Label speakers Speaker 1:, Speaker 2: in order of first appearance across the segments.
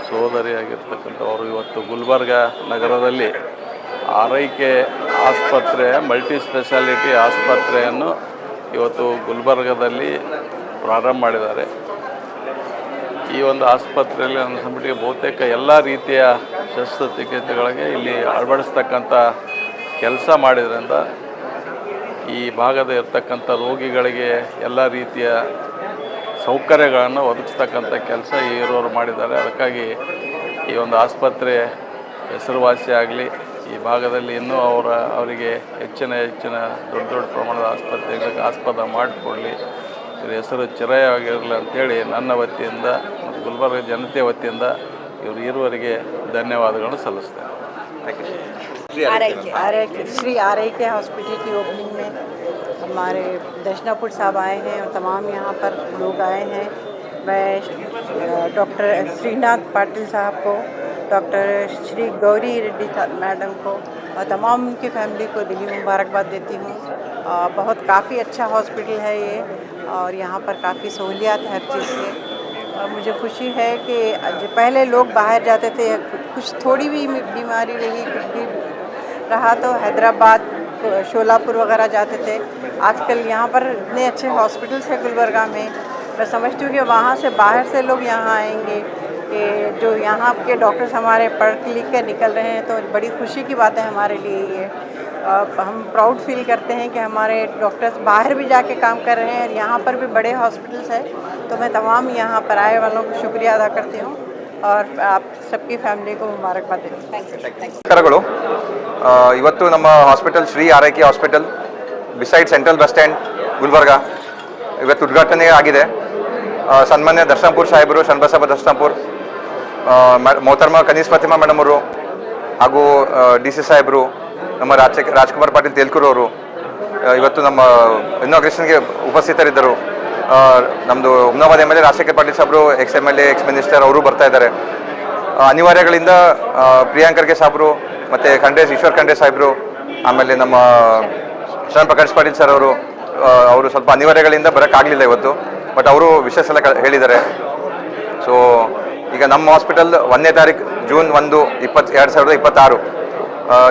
Speaker 1: ಸೋದರಿಯಾಗಿರ್ತಕ್ಕಂಥವರು ಇವತ್ತು ಗುಲ್ಬರ್ಗ ನಗರದಲ್ಲಿ ಆರೈಕೆ ಆಸ್ಪತ್ರೆ ಮಲ್ಟಿ ಸ್ಪೆಷಾಲಿಟಿ ಆಸ್ಪತ್ರೆಯನ್ನು ಇವತ್ತು ಗುಲ್ಬರ್ಗದಲ್ಲಿ ಪ್ರಾರಂಭ ಮಾಡಿದ್ದಾರೆ. ಈ ಒಂದು ಆಸ್ಪತ್ರೆಯಲ್ಲಿ ನನ್ನ ಸಂಬಂಧಿಗೆ ಬಹುತೇಕ ಎಲ್ಲ ರೀತಿಯ ಶಸ್ತ್ರಚಿಕಿತ್ಸೆಗಳಿಗೆ ಇಲ್ಲಿ ಅಳವಡಿಸ್ತಕ್ಕಂಥ ಕೆಲಸ ಮಾಡಿದ್ರಿಂದ ಈ ಭಾಗದ ಇರ್ತಕ್ಕಂಥ ರೋಗಿಗಳಿಗೆ ಎಲ್ಲ ರೀತಿಯ ಸೌಕರ್ಯಗಳನ್ನು ಒದಗಿಸ್ತಕ್ಕಂಥ ಕೆಲಸ ಇರೋರು ಮಾಡಿದ್ದಾರೆ. ಅದಕ್ಕಾಗಿ ಈ ಒಂದು ಆಸ್ಪತ್ರೆ ಹೆಸರುವಾಸಿ ಆಗಲಿ, ಈ ಭಾಗದಲ್ಲಿ ಇನ್ನೂ ಅವರಿಗೆ ಹೆಚ್ಚಿನ ದೊಡ್ಡ ಪ್ರಮಾಣದ ಆಸ್ಪತ್ರೆಗಳಿಗೆ ಆಸ್ಪದ ಮಾಡಿಕೊಡಲಿ, ಇವ್ರ ಹೆಸರು ಚಿರವಾಗಿರಲಿ ಅಂಥೇಳಿ ನನ್ನ ವತಿಯಿಂದ ಮತ್ತು ಗುಲ್ಬರ್ಗ ಜನತೆ ವತಿಯಿಂದ ಇವರು ಇರುವವರಿಗೆ ಧನ್ಯವಾದಗಳನ್ನು ಸಲ್ಲಿಸ್ತೇನೆ.
Speaker 2: श्री आरके हॉस्पिटल की ओपनिंग में हमारे दशनापुर साहब आए हैं और तमाम यहाँ पर लोग आए हैं. मैं डॉक्टर श्रीनाथ पाटिल साहब को, डॉक्टर श्री गौरी रेड्डी मैडम को और तमाम उनकी फैमिली को दिली मुबारकबाद देती हूँ. बहुत काफ़ी अच्छा हॉस्पिटल है ये और यहाँ पर काफ़ी सहूलियात है हर चीज़ से. मुझे खुशी है कि पहले लोग बाहर जाते थे, कुछ थोड़ी भी बीमारी रही, कुछ भी रहा तो हैदराबाद शोलापुर वगैरह जाते थे. आजकल यहाँ पर इतने अच्छे हॉस्पिटल्स हैं गुलबर्गा में. मैं समझती हूँ कि वहाँ से बाहर से लोग यहाँ आएंगे कि जो यहाँ के डॉक्टर्स हमारे पढ़ लिख कर निकल रहे हैं, तो बड़ी खुशी की बात है हमारे लिए ये. हम प्राउड फील करते हैं कि हमारे डॉक्टर्स बाहर भी जाके काम कर रहे हैं और यहाँ पर भी बड़े हॉस्पिटल्स हैं. तो मैं तमाम यहाँ पर आए वालों को शुक्रिया अदा करती हूँ और आप सबकी फैमिली को मुबारकबाद देती हूँ.
Speaker 3: ನಮಸ್ಕಾರಗಳು. ಇವತ್ತು ನಮ್ಮ ಹಾಸ್ಪಿಟಲ್ ಶ್ರೀ ಆರೈಕೆ hospital beside central bus stand Gulbarga ಇವತ್ತು ಉದ್ಘಾಟನೆ ಆಗಿದೆ. ಸನ್ಮಾನ್ಯ ದರ್ಶನಪುರ್ ಸಾಹೇಬರು, ಶರಣಬಸಪ್ಪ ದರ್ಶನಪುರ್, ಮೊಹತರ್ಮ ಕನೀಸ್ ಫಾತಿಮಾ ಮೇಡಮ್ ಅವರು ಹಾಗೂ DC ಸಾಹೇಬರು, ನಮ್ಮ ರಾಜ್ಕುಮಾರ್ ಪಾಟೀಲ್ ತೇಲ್ಕೂರು ಅವರು ಇವತ್ತು ನಮ್ಮ ಇನಾಗ್ರೇಷನ್ಗೆ ಉಪಸ್ಥಿತರಿದ್ದರು. ನಮ್ಮದು ಹುಮ್ನಾಬಾದ್ MLA ರಾಜಶೇಖರ್ ಪಾಟೀಲ್ ಸಾಹೇಬರು, ex-MLA, ex-ಮಿನಿಸ್ಟರ್ ಅವರು ಬರ್ತಾ ಇದ್ದಾರೆ. ಅನಿವಾರ್ಯಗಳಿಂದ ಪ್ರಿಯಾಂಕ್ ಖರ್ಗೆ ಸಾಹೇಬರು ಮತ್ತು ಈಶ್ವರ್ ಖಂಡ್ರೆ ಸಾಹೇಬರು, ಆಮೇಲೆ ನಮ್ಮ ಶರಣ್ ಪ್ರಕಾಶ್ ಪಾಟೀಲ್ ಸರ್ ಅವರು ಸ್ವಲ್ಪ ಅನಿವಾರ್ಯಗಳಿಂದ ಬರೋಕ್ಕಾಗಲಿಲ್ಲ ಇವತ್ತು. ಬಟ್ ಅವರು ವಿಷಸ್ ಎಲ್ಲ ಹೇಳಿದ್ದಾರೆ. ಸೊ ಈಗ ನಮ್ಮ ಹಾಸ್ಪಿಟಲ್ 1ನೇ ತಾರೀಕು ಜೂನ್ 1, 2026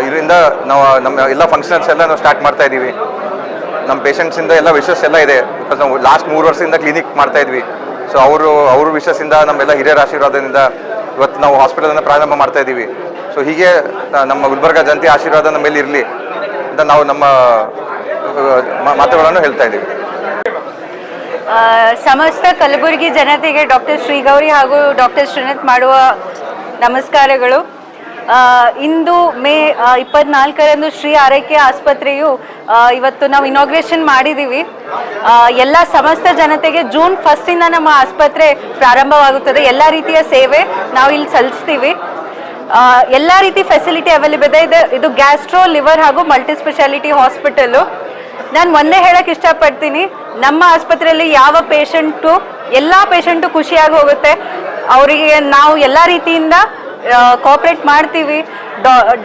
Speaker 3: ಇದರಿಂದ ನಾವು ನಮ್ಮ ಎಲ್ಲ ಫಂಕ್ಷನ್ಸ್ ಎಲ್ಲ ನಾವು ಸ್ಟಾರ್ಟ್ ಮಾಡ್ತಾ ಇದ್ದೀವಿ. ನಮ್ಮ ಪೇಷಂಟ್ಸಿಂದ ಎಲ್ಲ ವಿಷಸ್ ಎಲ್ಲ ಇದೆ. ಬಿಕಾಸ್ ನಾವು ಲಾಸ್ಟ್ 3 ವರ್ಷದಿಂದ ಕ್ಲಿನಿಕ್ ಮಾಡ್ತಾ ಇದ್ವಿ. ಸೊ ಅವ್ರ ವಿಷಸ್ಸಿಂದ ನಮ್ಮೆಲ್ಲ ಹಿರಿಯರ ಆಶೀರ್ವಾದದಿಂದ ಇವತ್ತು ನಾವು ಹಾಸ್ಪಿಟಲನ್ನು ಪ್ರಾರಂಭ ಮಾಡ್ತಾ ಇದ್ದೀವಿ. ಸೊ ಹೀಗೆ ನಮ್ಮ ಗುಲ್ಬರ್ಗ ಜನತೆ ಆಶೀರ್ವಾದ ನಮ್ಮ ಮೇಲೆ ಇರಲಿ ಅಂತ ನಾವು ನಮ್ಮ ಮಾತುಗಳನ್ನು ಹೇಳ್ತಾ ಇದ್ದೀವಿ.
Speaker 4: ಸಮಸ್ತ ಕಲಬುರಗಿ ಜನತೆಗೆ ಡಾಕ್ಟರ್ ಶ್ರೀ ಗೌರಿ ಹಾಗೂ ಡಾಕ್ಟರ್ ಶ್ರೀನಾಥ್ ಮಾಡುವ ನಮಸ್ಕಾರಗಳು. ಇಂದು ಮೇ 24ರಂದು ಶ್ರೀ ಆರೈಕೆ ಆಸ್ಪತ್ರೆಯು ಇವತ್ತು ನಾವು ಇನಾಗ್ರೇಷನ್ ಮಾಡಿದ್ದೀವಿ. ಎಲ್ಲ ಸಮಸ್ತ ಜನತೆಗೆ ಜೂನ್ 1 ನಮ್ಮ ಆಸ್ಪತ್ರೆ ಪ್ರಾರಂಭವಾಗುತ್ತದೆ. ಎಲ್ಲ ರೀತಿಯ ಸೇವೆ ನಾವು ಇಲ್ಲಿ ಸಲ್ಲಿಸ್ತೀವಿ. ಎಲ್ಲ ರೀತಿ ಫೆಸಿಲಿಟಿ ಅವೈಲೇಬಲ್ ಇದೆ. ಇದು ಗ್ಯಾಸ್ಟ್ರೋ, ಲಿವರ್ ಹಾಗೂ ಮಲ್ಟಿ ಸ್ಪೆಷಾಲಿಟಿ ಹಾಸ್ಪಿಟಲು. ನಾನು ಒಂದೇ ಹೇಳಕ್ಕೆ ಇಷ್ಟಪಡ್ತೀನಿ, ನಮ್ಮ ಆಸ್ಪತ್ರೆಯಲ್ಲಿ ಯಾವ ಎಲ್ಲ ಪೇಷಂಟು ಖುಷಿಯಾಗಿ ಹೋಗುತ್ತೆ. ಅವರಿಗೆ ನಾವು ಎಲ್ಲ ರೀತಿಯಿಂದ ಕೋಆಪ್ರೇಟ್ ಮಾಡ್ತೀವಿ.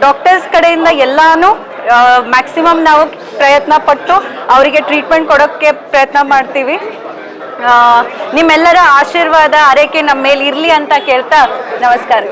Speaker 4: ಡಾಕ್ಟರ್ಸ್ ಕಡೆಯಿಂದ ಎಲ್ಲಾನು ಮ್ಯಾಕ್ಸಿಮಮ್ ನಾವು ಪ್ರಯತ್ನ ಪಟ್ಟು ಅವರಿಗೆ ಟ್ರೀಟ್ಮೆಂಟ್ ಕೊಡೋಕ್ಕೆ ಪ್ರಯತ್ನ ಮಾಡ್ತೀವಿ. ನಿಮ್ಮೆಲ್ಲರ ಆಶೀರ್ವಾದ ಆರೈಕೆ ನಮ್ಮ ಮೇಲೆ ಇರಲಿ ಅಂತ ಕೇಳ್ತಾ ನಮಸ್ಕಾರ.